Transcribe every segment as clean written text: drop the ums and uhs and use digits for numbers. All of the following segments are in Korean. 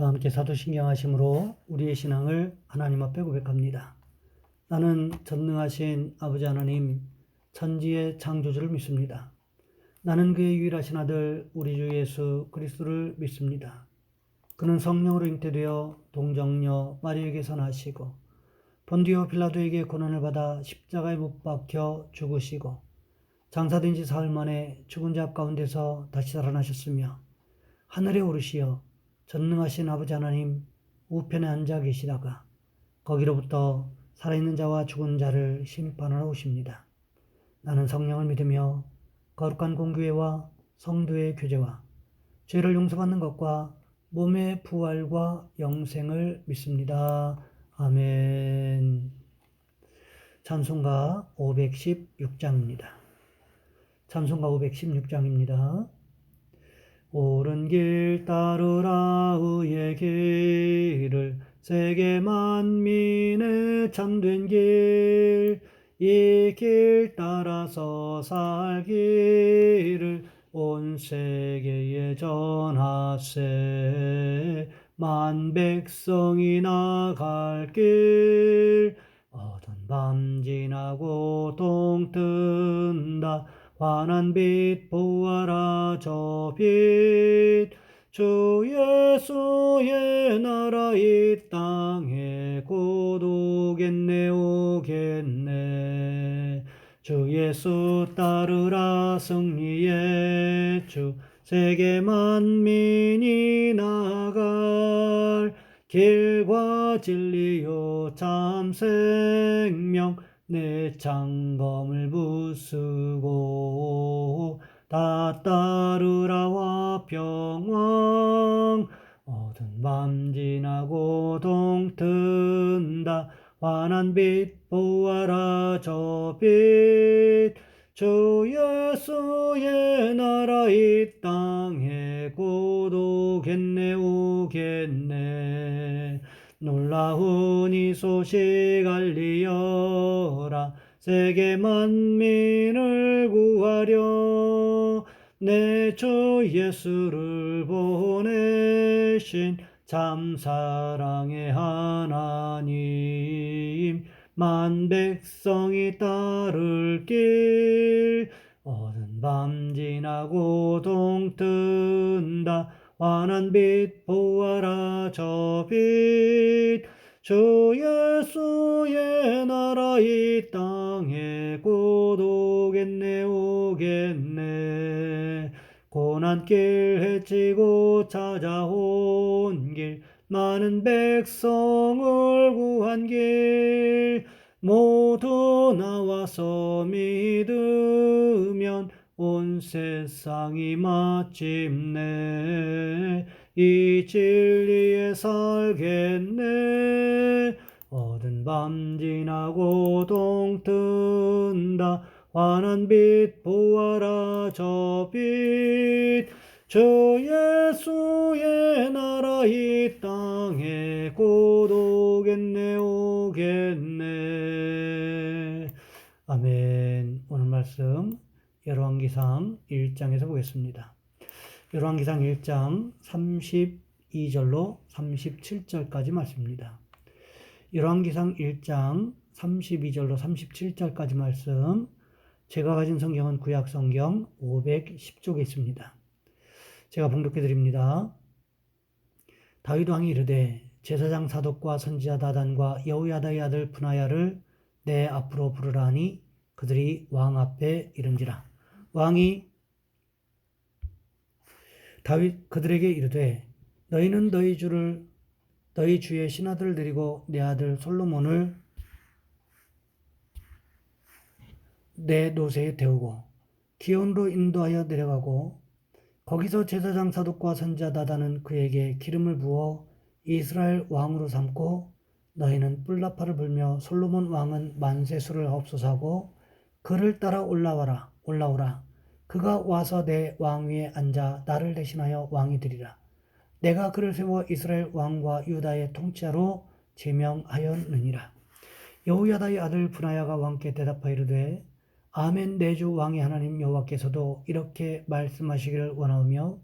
다 함께 사도신경 하심으로 우리의 신앙을 하나님 앞에 고백합니다. 나는 전능하신 아버지 하나님 천지의 창조주를 믿습니다. 나는 그의 유일하신 아들 우리 주 예수 그리스도를 믿습니다. 그는 성령으로 잉태되어 동정녀 마리에게서 나시고 본디오 빌라도에게 고난을 받아 십자가에 못 박혀 죽으시고 장사된 지 사흘 만에 죽은 자 가운데서 다시 살아나셨으며 하늘에 오르시어 전능하신 아버지 하나님 우편에 앉아 계시다가 거기로부터 살아있는 자와 죽은 자를 심판하러 오십니다. 나는 성령을 믿으며 거룩한 공교회와 성도의 교제와 죄를 용서받는 것과 몸의 부활과 영생을 믿습니다. 아멘. 찬송가 516장입니다. 찬송가 516장입니다. 옳은 길 따르라 의의 길을 세계 만민의 참된 길 이 길 따라서 살기를 온 세계에 전하세 만 백성이 나갈 길 어두운 밤 지나고 동 뜬다 환한 빛 보아라 저 빛 주 예수의 나라 이 땅에 곧 오겠네 오겠네 주 예수 따르라 승리의 주 세계 만민이 나갈 길과 진리요 참 생명 내 창검을 부수고 다 따르라 화평왕 어두운 밤 지나고 동 뜬다 환한 빛 보아라 저 빛 주 예수의 나라 이 땅에 곧 오겠네 오겠네 놀라운 이 소식 알리어라 세계 만민을 구하려 내 주 예수를 보내신 참 사랑의 하나님 만 백성이 따를 길 어두운 밤 지나고 동 뜬다 환한 빛 보아라 저 빛 주 예수의 나라 이 땅에 곧 오겠네 오겠네 고난길 헤치고 찾아온 길 많은 백성을 구한 길 모두 나와서 믿으면 온 세상이 마침내 이 진리에 살겠네 어두운 밤 지나고 동 뜬다 환한 빛 보아라 저 빛 주 예수의 나라 이 땅에 곧 오겠네 오겠네 아멘. 오늘 말씀 열왕기상 1장에서 보겠습니다. 열왕기상 1장 32절로 37절까지 말씀입니다. 열왕기상 1장 32절로 37절까지 말씀 제가 가진 성경은 구약성경 510쪽에 있습니다. 제가 봉독해 드립니다. 다윗 왕이 이르되 제사장 사독과 선지자 다단과 여호야다의 아들 브나야를 내 앞으로 부르라 하니 그들이 왕 앞에 이른지라. 왕이 다윗 그들에게 이르되 너희는 너희 주의 신하들을 데리고 내 아들 솔로몬을 내 노새에 태우고 기온으로 인도하여 내려가고 거기서 제사장 사독과 선지자 나단은 그에게 기름을 부어 이스라엘 왕으로 삼고 너희는 뿔나파를 불며 솔로몬 왕은 만세수를 하옵소서 하고 그를 따라 올라오라 그가 와서 내 왕위에 앉아 나를 대신하여 왕이 되리라. 내가 그를 세워 이스라엘 왕과 유다의 통치자로 제명하였느니라. 여호야다의 아들 브나야가 왕께 대답하여 이르되 아멘 내 주 왕의 하나님 여호와께서도 이렇게 말씀하시기를 원하오며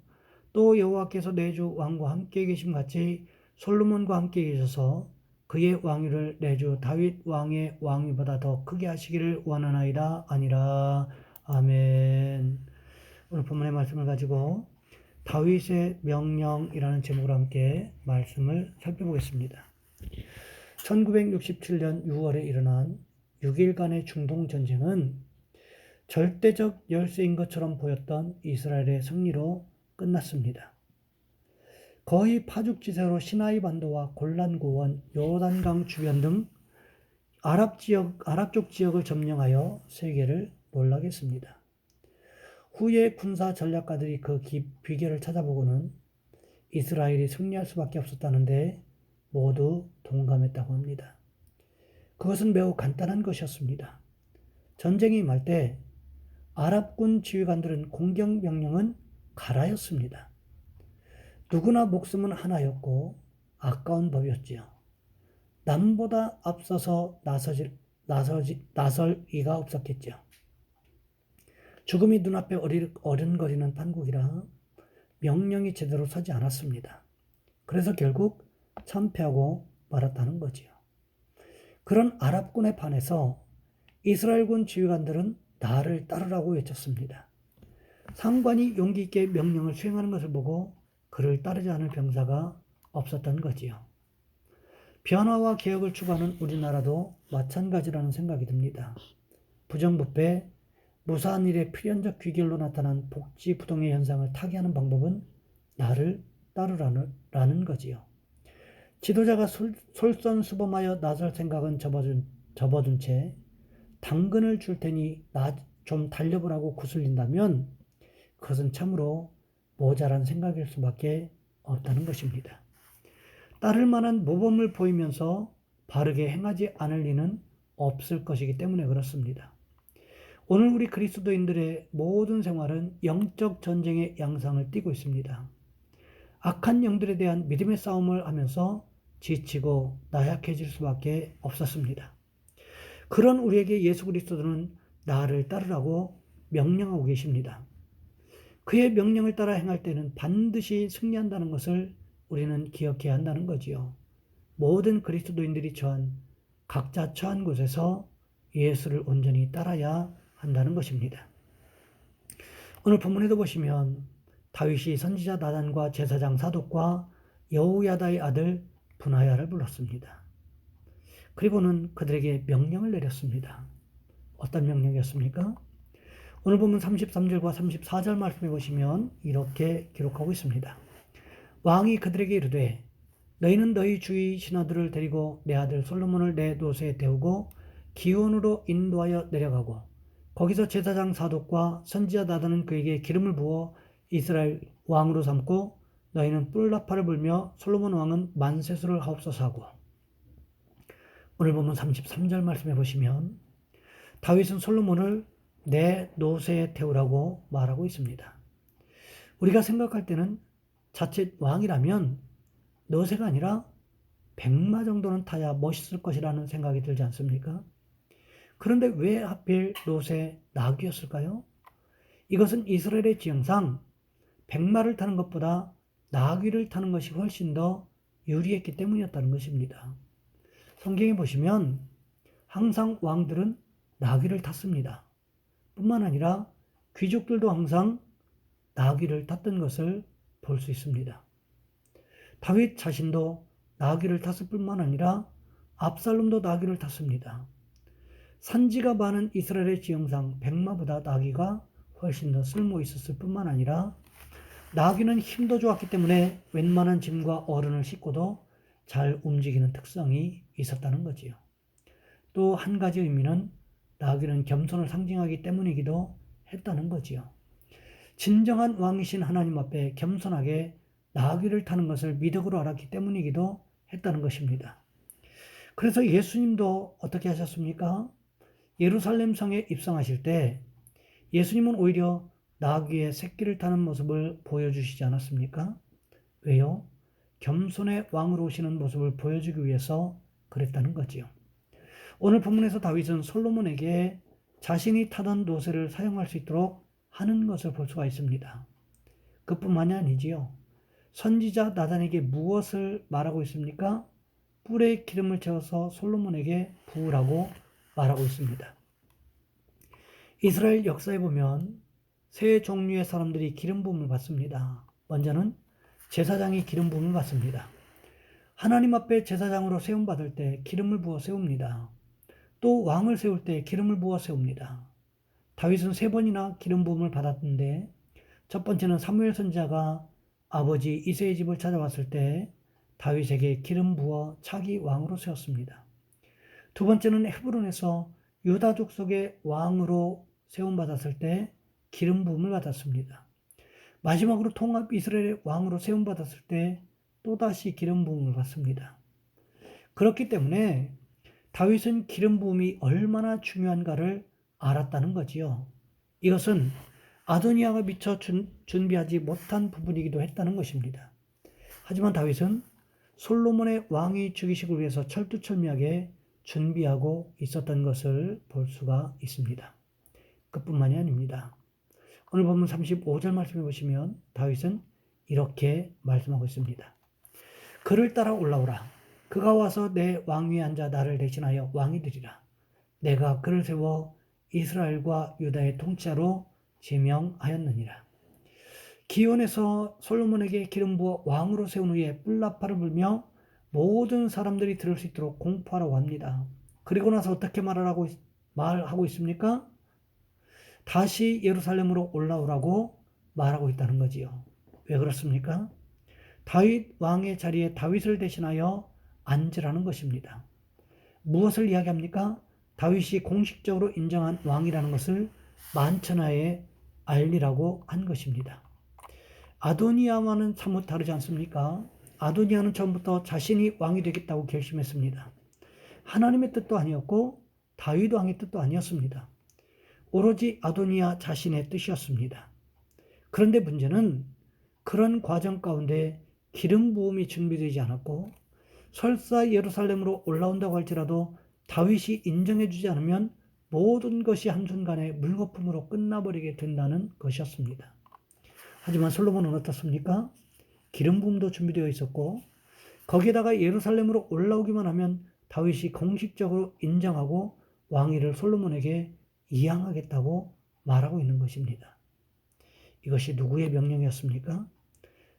또 여호와께서 내 주 왕과 함께 계심 같이 솔로몬과 함께 계셔서 그의 왕위를 내 주 다윗 왕의 왕위보다 더 크게 하시기를 원하나이다. 아니라. 아멘. 오늘 본문의 말씀을 가지고 다윗의 명령이라는 제목으로 함께 말씀을 살펴보겠습니다. 1967년 6월에 일어난 6일간의 중동 전쟁은 절대적 열세인 것처럼 보였던 이스라엘의 승리로 끝났습니다. 거의 파죽지세로 시나이 반도와 골란 고원, 요단강 주변 등 아랍 쪽 지역을 점령하여 세계를 놀라게 했습니다. 후에 군사 전략가들이 그 비결을 찾아보고는 이스라엘이 승리할 수밖에 없었다는데 모두 동감했다고 합니다. 그것은 매우 간단한 것이었습니다. 전쟁이 임할 때 아랍군 지휘관들은 공격 명령은 가라였습니다. 누구나 목숨은 하나였고 아까운 법이었지요. 남보다 앞서서 나설 이가 없었겠죠. 죽음이 눈앞에 어른거리는 판국이라 명령이 제대로 서지 않았습니다. 그래서 결국 참패하고 말았다는 거지요. 그런 아랍군에 반해서 이스라엘군 지휘관들은 나를 따르라고 외쳤습니다. 상관이 용기 있게 명령을 수행하는 것을 보고 그를 따르지 않을 병사가 없었던 거지요. 변화와 개혁을 추구하는 우리나라도 마찬가지라는 생각이 듭니다. 부정부패, 무사한 일의 필연적 귀결로 나타난 복지부동의 현상을 타개하는 방법은 나를 따르라는 거지요. 지도자가 솔선수범하여 나설 생각은 접어둔 채 당근을 줄 테니 나 좀 달려보라고 구슬린다면 그것은 참으로 모자란 생각일 수밖에 없다는 것입니다. 따를 만한 모범을 보이면서 바르게 행하지 않을 리는 없을 것이기 때문에 그렇습니다. 오늘 우리 그리스도인들의 모든 생활은 영적 전쟁의 양상을 띠고 있습니다. 악한 영들에 대한 믿음의 싸움을 하면서 지치고 나약해질 수밖에 없었습니다. 그런 우리에게 예수 그리스도는 나를 따르라고 명령하고 계십니다. 그의 명령을 따라 행할 때는 반드시 승리한다는 것을 우리는 기억해야 한다는 거지요. 모든 그리스도인들이 각자 처한 곳에서 예수를 온전히 따라야 한다는 것입니다. 오늘 본문에도 보시면 다윗이 선지자 나단과 제사장 사독과 여호야다의 아들 분하야를 불렀습니다. 그리고는 그들에게 명령을 내렸습니다. 어떤 명령이었습니까? 오늘 보면 33절과 34절 말씀해 보시면 이렇게 기록하고 있습니다. 왕이 그들에게 이르되 너희는 너희 주위 신하들을 데리고 내 아들 솔로몬을 내 노새에 태우고 기온으로 인도하여 내려가고 거기서 제사장 사독과 선지자 나단은 그에게 기름을 부어 이스라엘 왕으로 삼고 너희는 뿔나팔을 불며 솔로몬 왕은 만세수를 하옵소서 하고. 오늘 보면 33절 말씀해 보시면 다윗은 솔로몬을 내 노새에 태우라고 말하고 있습니다. 우리가 생각할 때는 자칫 왕이라면 노새가 아니라 백마 정도는 타야 멋있을 것이라는 생각이 들지 않습니까? 그런데 왜 하필 노새 나귀였을까요? 이것은 이스라엘의 지형상 백마를 타는 것보다 나귀를 타는 것이 훨씬 더 유리했기 때문이었다는 것입니다. 성경에 보시면 항상 왕들은 나귀를 탔습니다. 뿐만 아니라 귀족들도 항상 나귀를 탔던 것을 볼 수 있습니다. 다윗 자신도 나귀를 탔을 뿐만 아니라 압살롬도 나귀를 탔습니다. 산지가 많은 이스라엘의 지형상 백마보다 나귀가 훨씬 더 쓸모 있었을 뿐만 아니라 나귀는 힘도 좋았기 때문에 웬만한 짐과 어른을 싣고도 잘 움직이는 특성이 있었다는 거지요. 또 한 가지 의미는 나귀는 겸손을 상징하기 때문이기도 했다는 거지요. 진정한 왕이신 하나님 앞에 겸손하게 나귀를 타는 것을 미덕으로 알았기 때문이기도 했다는 것입니다. 그래서 예수님도 어떻게 하셨습니까? 예루살렘 성에 입성하실 때 예수님은 오히려 나귀의 새끼를 타는 모습을 보여주시지 않았습니까? 왜요? 겸손의 왕으로 오시는 모습을 보여주기 위해서 그랬다는 거지요. 오늘 본문에서 다윗은 솔로몬에게 자신이 타던 노새를 사용할 수 있도록 하는 것을 볼 수가 있습니다. 그뿐만이 아니지요. 선지자 나단에게 무엇을 말하고 있습니까? 뿔에 기름을 채워서 솔로몬에게 부으라고 말하고 있습니다. 이스라엘 역사에 보면 세 종류의 사람들이 기름 부음을 받습니다. 먼저는 제사장이 기름 부음을 받습니다. 하나님 앞에 제사장으로 세움받을 때 기름을 부어 세웁니다. 또 왕을 세울 때 기름을 부어 세웁니다. 다윗은 3번이나 기름 부음을 받았는데 첫 번째는 사무엘 선지자가 아버지 이새의 집을 찾아왔을 때 다윗에게 기름 부어 차기 왕으로 세웠습니다. 두 번째는 헤브론에서 유다 족속의 왕으로 세움받았을 때 기름 부음을 받았습니다. 마지막으로 통합 이스라엘의 왕으로 세움받았을 때 또다시 기름 부음을 받습니다. 그렇기 때문에 다윗은 기름 부음이 얼마나 중요한가를 알았다는 거지요. 이것은 아도니아가 미처 준비하지 못한 부분이기도 했다는 것입니다. 하지만 다윗은 솔로몬의 왕위 즉위식을 위해서 철두철미하게 준비하고 있었던 것을 볼 수가 있습니다. 그뿐만이 아닙니다. 오늘 본문 35절 말씀해 보시면 다윗은 이렇게 말씀하고 있습니다. 그를 따라 올라오라. 그가 와서 내 왕위에 앉아 나를 대신하여 왕이 되리라. 내가 그를 세워 이스라엘과 유다의 통치자로 지명하였느니라. 기온에서 솔로몬에게 기름 부어 왕으로 세운 후에 뿔나파를 불며 모든 사람들이 들을 수 있도록 공포하라고 합니다. 그리고 나서 어떻게 말하고 있습니까? 다시 예루살렘으로 올라오라고 말하고 있다는 거지요. 왜 그렇습니까? 다윗 왕의 자리에 다윗을 대신하여 앉으라는 것입니다. 무엇을 이야기합니까? 다윗이 공식적으로 인정한 왕이라는 것을 만천하에 알리라고 한 것입니다. 아도니아와는 사뭇 다르지 않습니까? 아도니아는 처음부터 자신이 왕이 되겠다고 결심했습니다. 하나님의 뜻도 아니었고 다윗 왕의 뜻도 아니었습니다. 오로지 아도니아 자신의 뜻이었습니다. 그런데 문제는 그런 과정 가운데 기름 부음이 준비되지 않았고 설사 예루살렘으로 올라온다고 할지라도 다윗이 인정해주지 않으면 모든 것이 한순간에 물거품으로 끝나버리게 된다는 것이었습니다. 하지만 솔로몬은 어떻습니까? 기름 부음도 준비되어 있었고 거기에다가 예루살렘으로 올라오기만 하면 다윗이 공식적으로 인정하고 왕위를 솔로몬에게 이양하겠다고 말하고 있는 것입니다. 이것이 누구의 명령이었습니까?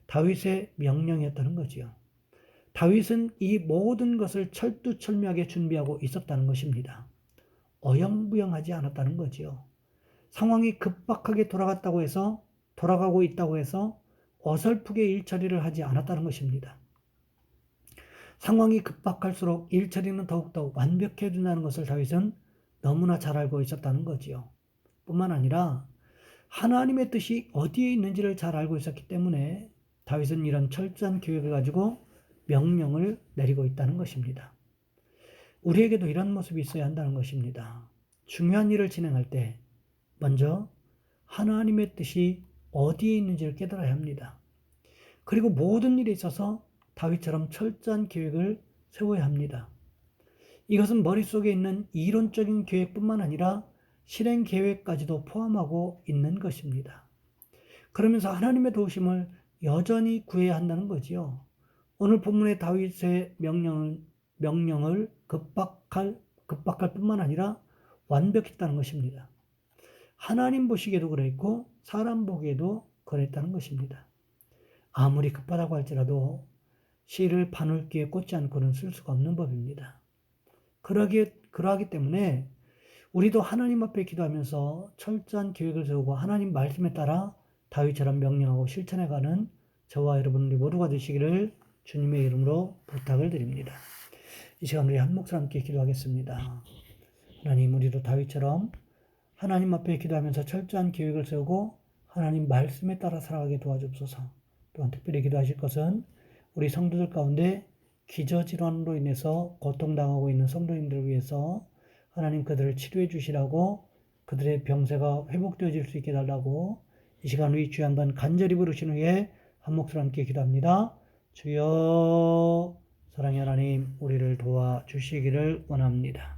다윗의 명령이었다는 거지요. 다윗은 이 모든 것을 철두철미하게 준비하고 있었다는 것입니다. 어영부영하지 않았다는 거지요. 상황이 급박하게 돌아가고 있다고 해서 어설프게 일처리를 하지 않았다는 것입니다. 상황이 급박할수록 일처리는 더욱더 완벽해진다는 것을 다윗은 너무나 잘 알고 있었다는 거지요. 뿐만 아니라 하나님의 뜻이 어디에 있는지를 잘 알고 있었기 때문에 다윗은 이런 철저한 계획을 가지고 명령을 내리고 있다는 것입니다. 우리에게도 이런 모습이 있어야 한다는 것입니다. 중요한 일을 진행할 때 먼저 하나님의 뜻이 어디에 있는지를 깨달아야 합니다. 그리고 모든 일에 있어서 다윗처럼 철저한 계획을 세워야 합니다. 이것은 머릿속에 있는 이론적인 계획뿐만 아니라 실행 계획까지도 포함하고 있는 것입니다. 그러면서 하나님의 도우심을 여전히 구해야 한다는 거지요. 오늘 본문의 다윗의 명령을 급박할 뿐만 아니라 완벽했다는 것입니다. 하나님 보시기에도 그랬고 사람 보기에도 그랬다는 것입니다. 아무리 급하다고 할지라도 씨를 바늘귀에 꽂지 않고는 쓸 수가 없는 법입니다. 그러하기 때문에 우리도 하나님 앞에 기도하면서 철저한 계획을 세우고 하나님 말씀에 따라 다윗처럼 명령하고 실천해가는 저와 여러분들이 모두가 되시기를 주님의 이름으로 부탁을 드립니다. 이 시간 우리 한 목소리 함께 기도하겠습니다. 하나님, 우리도 다윗처럼 하나님 앞에 기도하면서 철저한 계획을 세우고 하나님 말씀에 따라 살아가게 도와주옵소서. 또한 특별히 기도하실 것은 우리 성도들 가운데 기저질환으로 인해서 고통당하고 있는 성도님들을 위해서 하나님 그들을 치료해 주시라고, 그들의 병세가 회복되어질 수 있게 달라고 이 시간 우리 주여 한번 간절히 부르신 후에 한 목소리 함께 기도합니다. 주여, 사랑의 하나님, 우리를 도와주시기를 원합니다.